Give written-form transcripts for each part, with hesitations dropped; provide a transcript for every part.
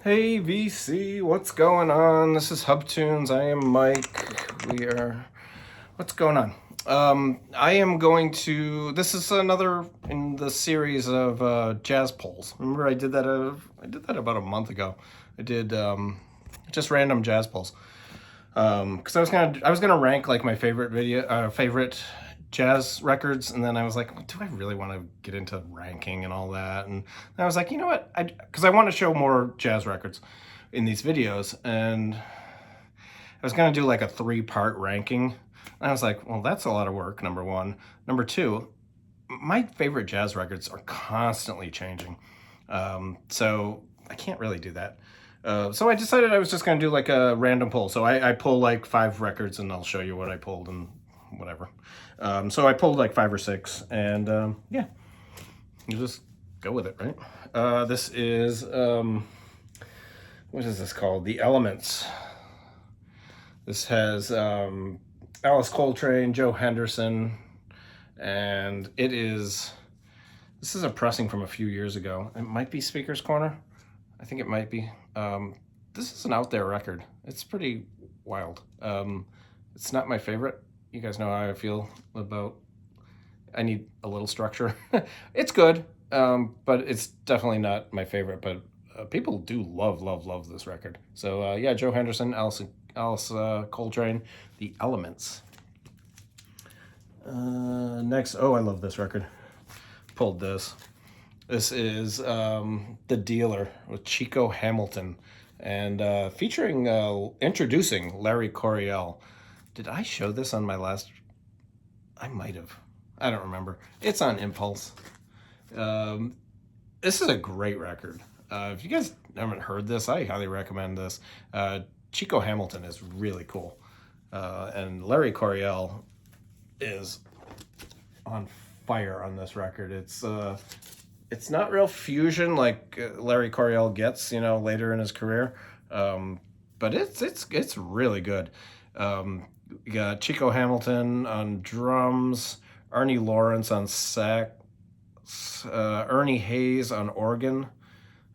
Hey VC, what's going on? This is HubTunes. I am Mike. What's going on? I am going to. This is another in the series of jazz polls. Remember, I did that. I did that about a month ago. I did just random jazz polls. Because I was gonna rank like my favorite jazz records, and then I was like, do I really want to get into ranking and all that? And I was like, you know what? Because I want to show more jazz records in these videos, and I was gonna do like a 3-part ranking. And I was like, well, that's a lot of work. Number one, number two, my favorite jazz records are constantly changing, so I can't really do that. So I decided I was just going to do like a random poll. So I pull like 5 records and I'll show you what I pulled and whatever. So I pulled like 5 or 6, and yeah, you just go with it, right? This is, what is this called? The Elements. This has Alice Coltrane, Joe Henderson, and this is a pressing from a few years ago. It might be Speaker's Corner. I think it might be. This is an out there record. It's pretty wild. It's not my favorite. You guys know how I feel about. I need a little structure. It's good, but it's definitely not my favorite. But people do love this record. So yeah, Joe Henderson, Alice Coltrane, The Elements. Next, oh, I love this record. Pulled this. This is The Dealer with Chico Hamilton, and introducing Larry Coryell. Did I show this on my last? I might have. I don't remember. It's on Impulse. This is a great record. If you guys haven't heard this, I highly recommend this. Chico Hamilton is really cool, and Larry Coryell is on fire on this record. It's not real fusion like Larry Coryell gets, later in his career, but it's really good. You got Chico Hamilton on drums, Arnie Lawrence on sax, Ernie Hayes on organ,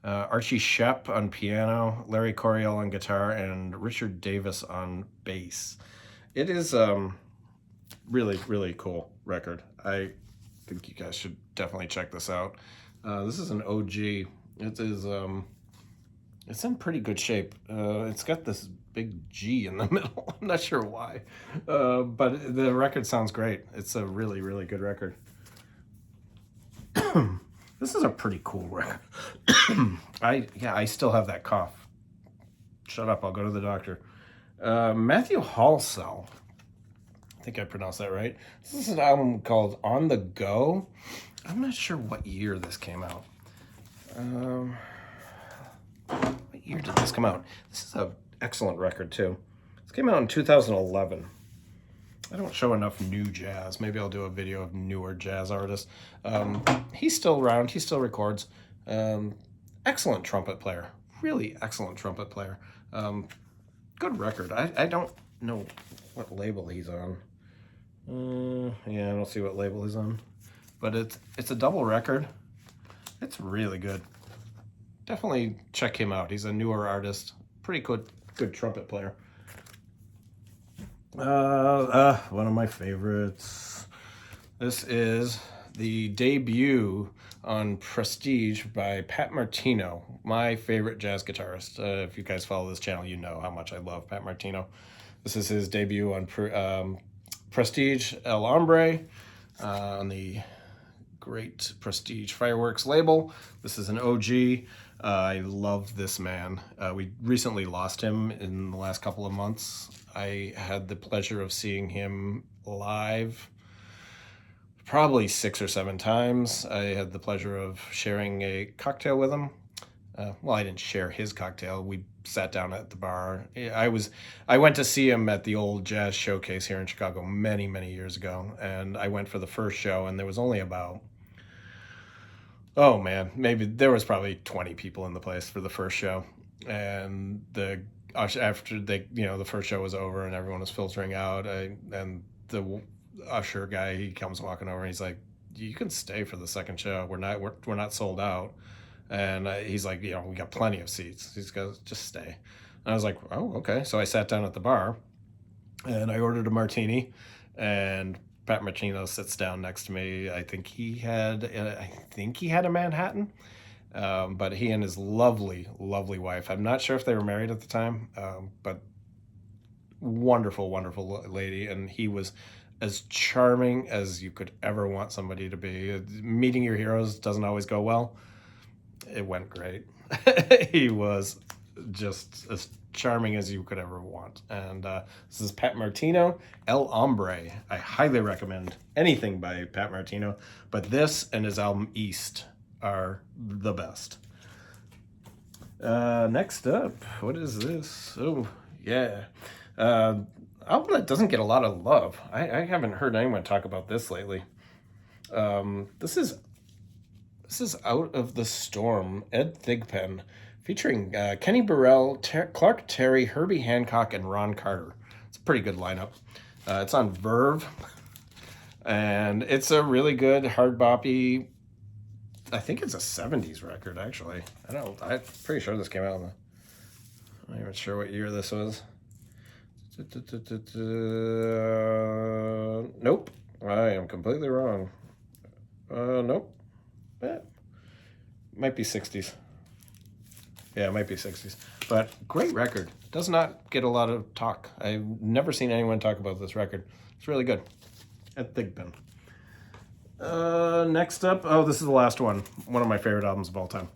Archie Shepp on piano, Larry Coryell on guitar, and Richard Davis on bass. It is really cool record. I think you guys should definitely check this out. This is an OG. It is it's in pretty good shape. It's got this big G in the middle. I'm not sure why, but the record sounds great. It's a really good record. This is a pretty cool record. I still have that cough. Shut up, I'll go to the doctor. Matthew Halsell, I think I pronounced that right. This is an album called On the Go. I'm not sure what year this came out. What year did this come out? This is an excellent record too. This came out in 2011. I don't show enough new jazz. Maybe I'll do a video of newer jazz artists. He's still around. He still records. Excellent trumpet player. Really excellent trumpet player. Good record. I don't know what label he's on. Yeah, I don't see what label he's on. But it's a double record. It's really good. Definitely check him out. He's a newer artist. Pretty good trumpet player. One of my favorites. This is the debut on Prestige by Pat Martino, my favorite jazz guitarist. If you guys follow this channel, you know how much I love Pat Martino. This is his debut on Prestige El Hombre, on the great Prestige Fireworks label. This is an OG. I love this man. We recently lost him in the last couple of months. I had the pleasure of seeing him live probably 6 or 7 times. I had the pleasure of sharing a cocktail with him. Well, I didn't share his cocktail. We sat down at the bar. I went to see him at the old Jazz Showcase here in Chicago many years ago, and I went for the first show, and there was only about, oh man, maybe there was probably 20 people in the place for the first show. And after the first show was over and everyone was filtering out, and the usher guy, he comes walking over and he's like, you can stay for the second show. We're not sold out. And he's like, you know, we got plenty of seats. He goes, just stay. And I was like, oh, okay. So I sat down at the bar and I ordered a martini, and Pat Martino sits down next to me. I think he had a Manhattan, but he and his lovely, lovely wife. I'm not sure if they were married at the time, but wonderful, wonderful lady. And he was as charming as you could ever want somebody to be. Meeting your heroes doesn't always go well. It went great. He was just as charming as you could ever want. And this is Pat Martino, El Hombre. I highly recommend anything by Pat Martino, but this and his album East are the best. Next up, what is this? Oh, yeah. Album that doesn't get a lot of love. I haven't heard anyone talk about this lately. This is Out of the Storm, Ed Thigpen, featuring Kenny Burrell, Clark Terry, Herbie Hancock, and Ron Carter. It's a pretty good lineup. It's on Verve, and it's a really good hard boppy. I think it's a 70s record, actually. I'm pretty sure this came out I'm not even sure what year this was. Nope. I am completely wrong. Nope. Might be 60s. Yeah, it might be 60s. But great record. Does not get a lot of talk. I've never seen anyone talk about this record. It's really good. At Thigpen. Next up, this is the last one. One of my favorite albums of all time.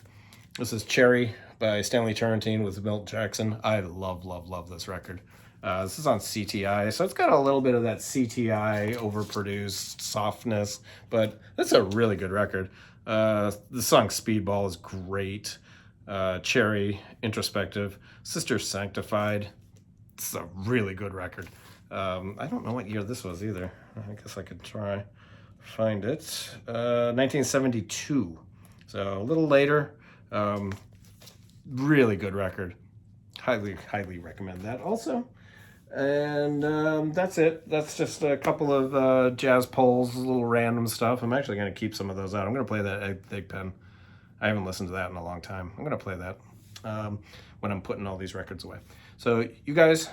This is Cherry by Stanley Turrentine with Milt Jackson. I love, love, love this record. This is on CTI, so it's got a little bit of that CTI overproduced softness, but it's a really good record. The song Speedball is great. Cherry, Introspective, Sister Sanctified. It's a really good record. I don't know what year this was either. I guess I could try find it. 1972, so a little later. Really good record. Highly, highly recommend that also. And that's it. That's just a couple of jazz polls, a little random stuff. I'm actually going to keep some of those out. I'm going to play that at Thigpen. I haven't listened to that in a long time. I'm going to play that when I'm putting all these records away. So you guys,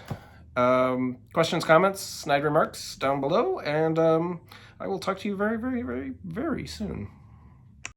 questions, comments, snide remarks down below, and I will talk to you very, very, very, very soon.